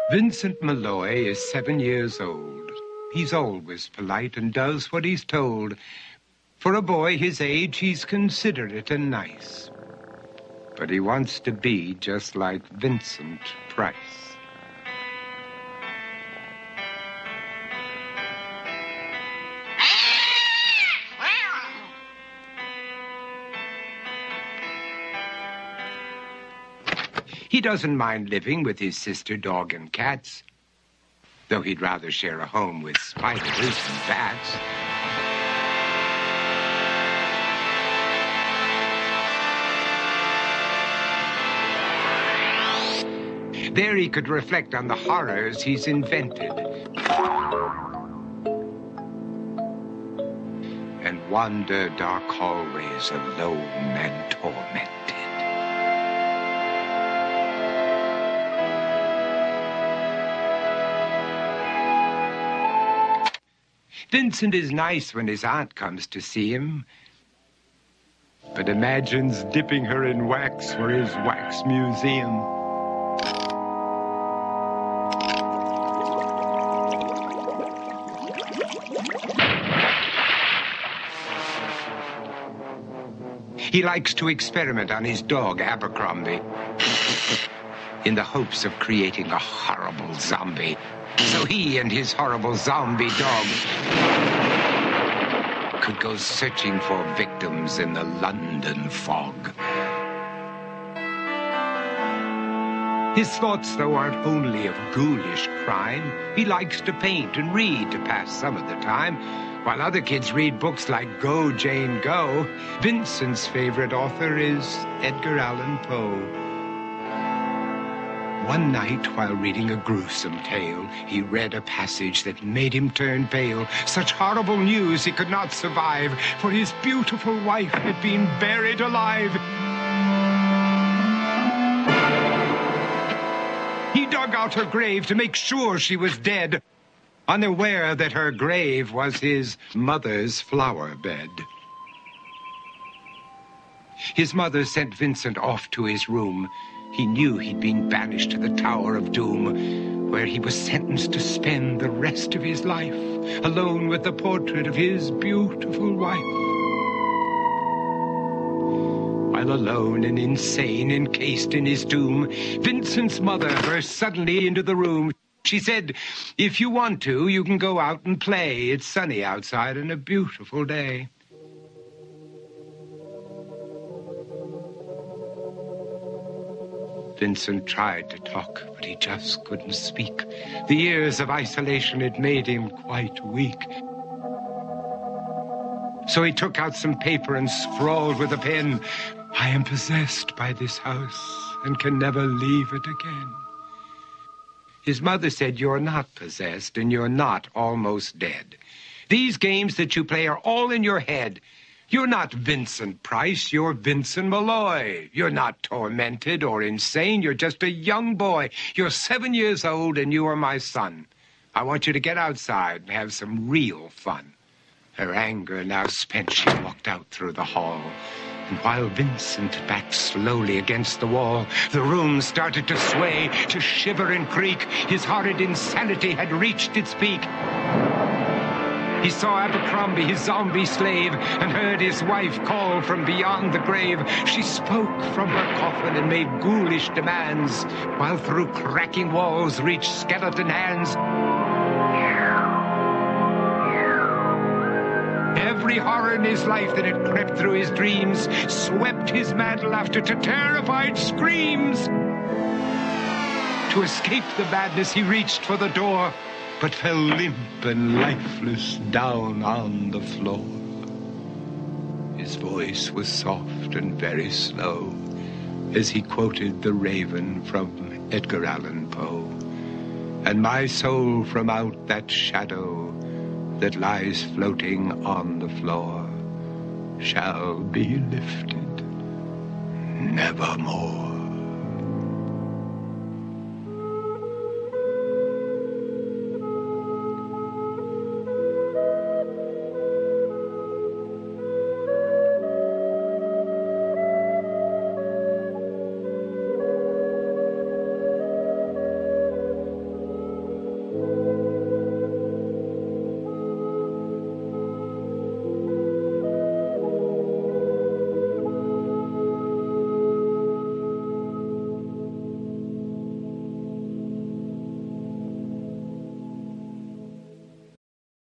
Vincent Malloy is 7 years old. He's always polite and does what he's told. For a boy his age, he's considerate and nice. But he wants to be just like Vincent Price. He doesn't mind living with his sister, dog, and cats, though he'd rather share a home with spiders and bats. There he could reflect on the horrors he's invented and wander dark hallways alone and tormented. Vincent is nice when his aunt comes to see him, but imagines dipping her in wax for his wax museum. He likes to experiment on his dog, Abercrombie, in the hopes of creating a horrible zombie. So he and his horrible zombie dog could go searching for victims in the London fog. His thoughts, though, aren't only of ghoulish crime. He likes to paint and read to pass some of the time. While other kids read books like Go, Jane, Go, Vincent's favorite author is Edgar Allan Poe. One night, while reading a gruesome tale, he read a passage that made him turn pale. Such horrible news he could not survive, for his beautiful wife had been buried alive. He dug out her grave to make sure she was dead, unaware that her grave was his mother's flower bed. His mother sent Vincent off to his room. He knew he'd been banished to the Tower of Doom, where he was sentenced to spend the rest of his life alone with the portrait of his beautiful wife. While alone and insane, encased in his tomb, Vincent's mother burst suddenly into the room. She said, "If you want to, you can go out and play. It's sunny outside and a beautiful day." Vincent tried to talk, but he just couldn't speak. The years of isolation had made him quite weak. So he took out some paper and scrawled with a pen, "I am possessed by this house and can never leave it again." His mother said, "You're not possessed and you're not almost dead. These games that you play are all in your head. You're not Vincent Price, you're Vincent Malloy. You're not tormented or insane, you're just a young boy. You're 7 years old and you are my son. I want you to get outside and have some real fun." Her anger now spent, she walked out through the hall. And while Vincent backed slowly against the wall, the room started to sway, to shiver and creak. His horrid insanity had reached its peak. He saw Abercrombie, his zombie slave, and heard his wife call from beyond the grave. She spoke from her coffin and made ghoulish demands, while through cracking walls reached skeleton hands. Every horror in his life that had crept through his dreams swept his mad laughter to terrified screams. To escape the madness, he reached for the door, but fell limp and lifeless down on the floor. His voice was soft and very slow as he quoted The Raven from Edgar Allan Poe. "And my soul from out that shadow that lies floating on the floor shall be lifted nevermore."